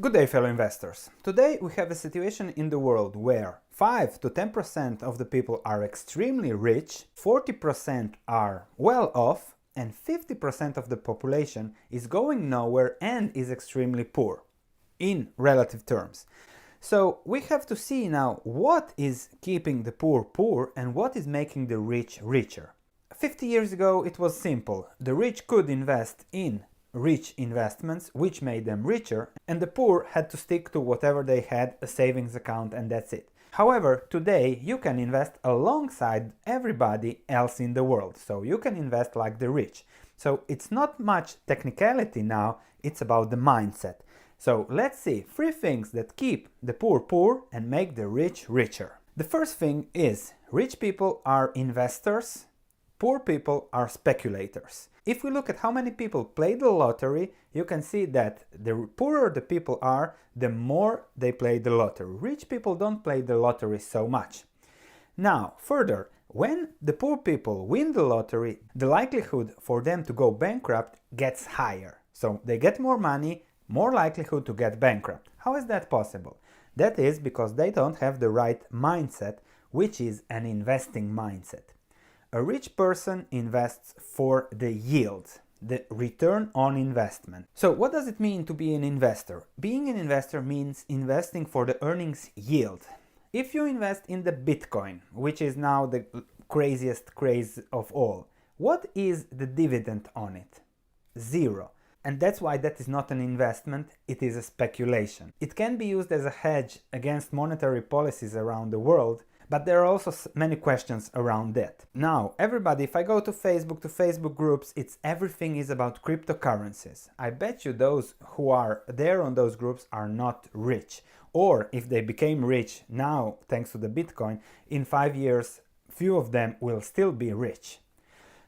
Good day, fellow investors. Today we have a situation in the world where 5 to 10% of the people are extremely rich, 40% are well off, and 50% of the population is going nowhere and is extremely poor, in relative terms. So we have to see now what is keeping the poor poor and what is making the rich richer. 50 years ago it was simple. The rich could invest in rich investments which made them richer, and the poor had to stick to whatever they had, a savings account, and that's it. However, today you can invest alongside everybody else in the world, so you can invest like the rich. So it's not much technicality now, it's about the mindset. So let's see 3 things that keep the poor poor and make the rich richer. The first thing is rich people are investors, poor people are speculators. If we look at how many people play the lottery, you can see that the poorer the people are, the more they play the lottery. Rich people don't play the lottery so much. Now, further, when the poor people win the lottery, the likelihood for them to go bankrupt gets higher. So they get more money, more likelihood to get bankrupt. How is that possible? That is because they don't have the right mindset, which is an investing mindset. A rich person invests for the yield, the return on investment. So what does it mean to be an investor? Being an investor means investing for the earnings yield. If you invest in the Bitcoin, which is now the craziest craze of all, what is the dividend on it? 0. And that's why that is not an investment, it is a speculation. It can be used as a hedge against monetary policies around the world, but there are also many questions around that. Now, everybody, if I go to Facebook groups, everything is about cryptocurrencies. I bet you those who are there on those groups are not rich. Or if they became rich now, thanks to the Bitcoin, in 5 years, few of them will still be rich.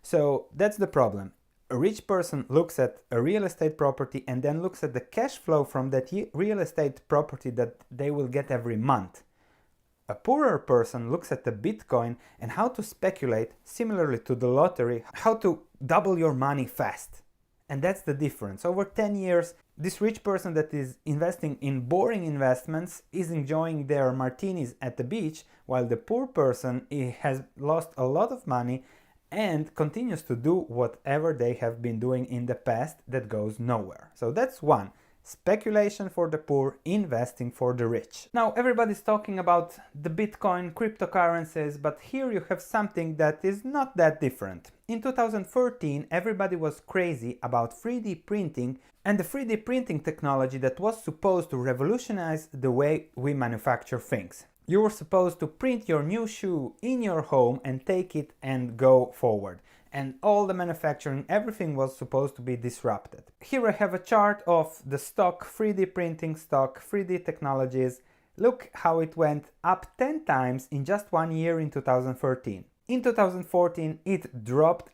So that's the problem. A rich person looks at a real estate property and then looks at the cash flow from that real estate property that they will get every month. A poorer person looks at the Bitcoin and how to speculate, similarly to the lottery, how to double your money fast. And that's the difference. Over 10 years, this rich person that is investing in boring investments is enjoying their martinis at the beach, while the poor person has lost a lot of money and continues to do whatever they have been doing in the past that goes nowhere. So that's one. Speculation for the poor, investing for the rich. Now everybody's talking about the Bitcoin, cryptocurrencies, but here you have something that is not that different. In 2013, everybody was crazy about 3D printing and the 3D printing technology that was supposed to revolutionize the way we manufacture things. You were supposed to print your new shoe in your home and take it and go forward. And all the manufacturing, everything was supposed to be disrupted. Here I have a chart of the stock 3D printing, stock 3D technologies. Look how it went up 10 times in just 1 year in 2013. In 2014 it dropped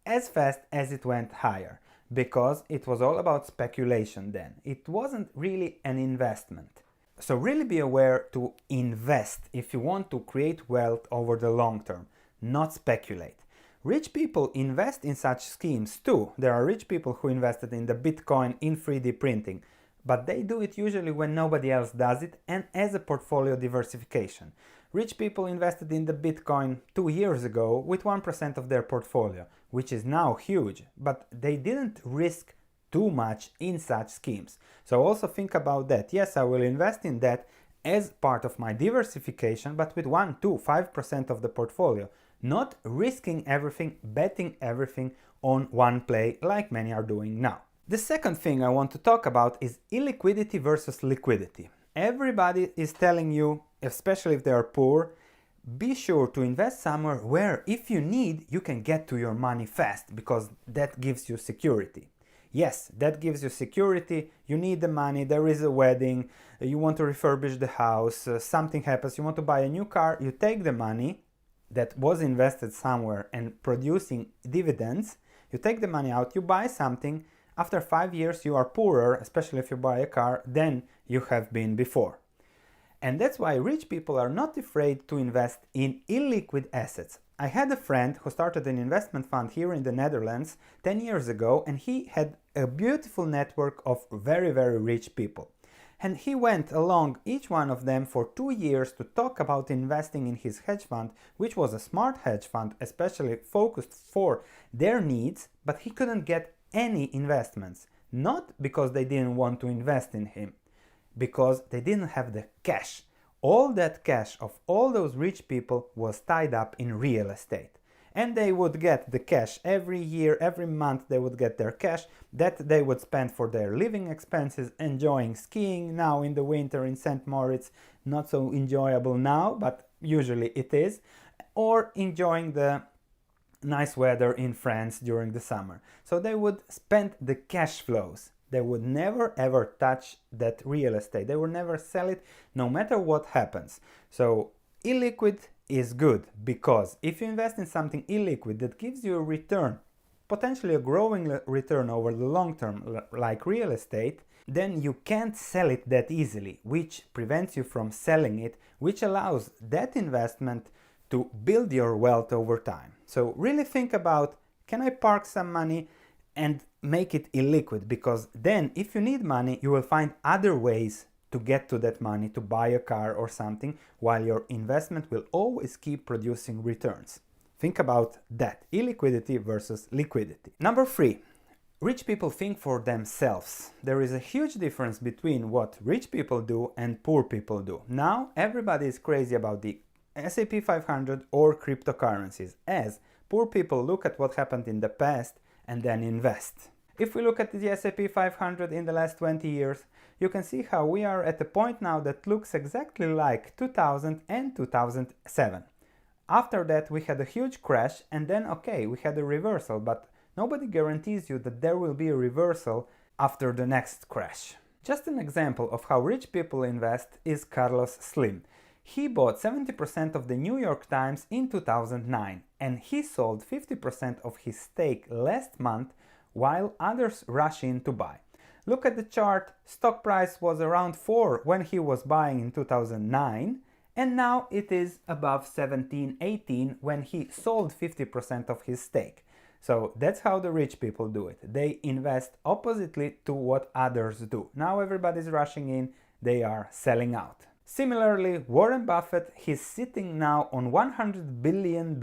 as fast as it went higher because it was all about speculation then. It wasn't really an investment. So really be aware to invest if you want to create wealth over the long term, not speculate. Rich people invest in such schemes too. There are rich people who invested in the Bitcoin, in 3D printing, but they do it usually when nobody else does it and as a portfolio diversification. Rich people invested in the Bitcoin 2 years ago with 1% of their portfolio, which is now huge, but they didn't risk too much in such schemes. So also think about that. Yes, I will invest in that as part of my diversification, but with 1, 2, 5% of the portfolio. Not risking everything, betting everything on one play like many are doing now. The second thing I want to talk about is illiquidity versus liquidity. Everybody is telling you, especially if they are poor, be sure to invest somewhere where if you need, you can get to your money fast because that gives you security. Yes, that gives you security, you need the money, there is a wedding, you want to refurbish the house, something happens, you want to buy a new car, you take the money that was invested somewhere and producing dividends, you take the money out, you buy something, after 5 years you are poorer, especially if you buy a car, than you have been before. And that's why rich people are not afraid to invest in illiquid assets. I had a friend who started an investment fund here in the Netherlands 10 years ago, and he had a beautiful network of very, very rich people. And he went along each one of them for 2 years to talk about investing in his hedge fund, which was a smart hedge fund, especially focused for their needs, but he couldn't get any investments. Not because they didn't want to invest in him, because they didn't have the cash. All that cash of all those rich people was tied up in real estate. And they would get the cash every year, every month they would get their cash that they would spend for their living expenses, enjoying skiing now in the winter in St. Moritz, not so enjoyable now, but usually it is, or enjoying the nice weather in France during the summer. So they would spend the cash flows. They would never ever touch that real estate. They would never sell it, no matter what happens. So illiquid is good, because if you invest in something illiquid that gives you a return, potentially a growing return over the long term, like real estate, then you can't sell it that easily, which prevents you from selling it, which allows that investment to build your wealth over time. So really think about, can I park some money and make it illiquid? Because then if you need money, you will find other ways to get to that money, to buy a car or something, while your investment will always keep producing returns. Think about that, illiquidity versus liquidity. Number 3, rich people think for themselves. There is a huge difference between what rich people do and poor people do. Now everybody is crazy about the S&P 500 or cryptocurrencies, as poor people look at what happened in the past and then invest. If we look at the S&P 500 in the last 20 years, you can see how we are at a point now that looks exactly like 2000 and 2007. After that we had a huge crash, and then okay, we had a reversal, but nobody guarantees you that there will be a reversal after the next crash. Just an example of how rich people invest is Carlos Slim. He bought 70% of the New York Times in 2009, and he sold 50% of his stake last month while others rush in to buy. Look at the chart. Stock price was around 4 when he was buying in 2009, and now it is above 17, 18 when he sold 50% of his stake. So that's how the rich people do it. They invest oppositely to what others do. Now everybody's rushing in, they are selling out. Similarly, Warren Buffett, he's sitting now on $100 billion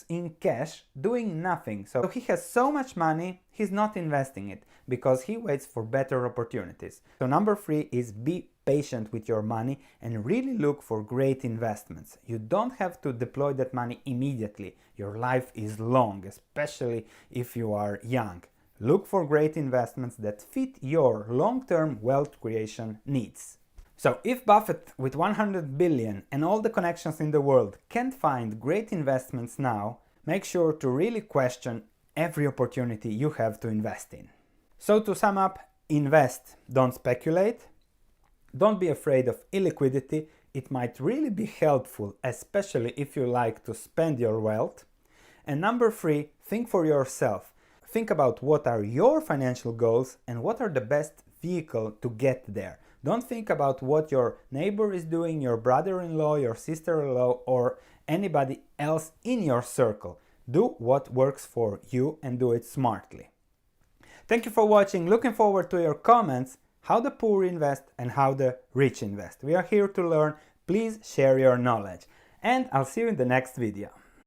in cash doing nothing. So he has so much money, he's not investing it because he waits for better opportunities. So number 3 is be patient with your money and really look for great investments. You don't have to deploy that money immediately. Your life is long, especially if you are young. Look for great investments that fit your long-term wealth creation needs. So if Buffett with 100 billion and all the connections in the world can't find great investments now, make sure to really question every opportunity you have to invest in. So to sum up, invest, don't speculate. Don't be afraid of illiquidity. It might really be helpful, especially if you like to spend your wealth. And number 3, think for yourself. Think about what are your financial goals and what are the best vehicle to get there. Don't think about what your neighbor is doing, your brother-in-law, your sister-in-law, or anybody else in your circle. Do what works for you and do it smartly. Thank you for watching. Looking forward to your comments, how the poor invest and how the rich invest. We are here to learn. Please share your knowledge. And I'll see you in the next video.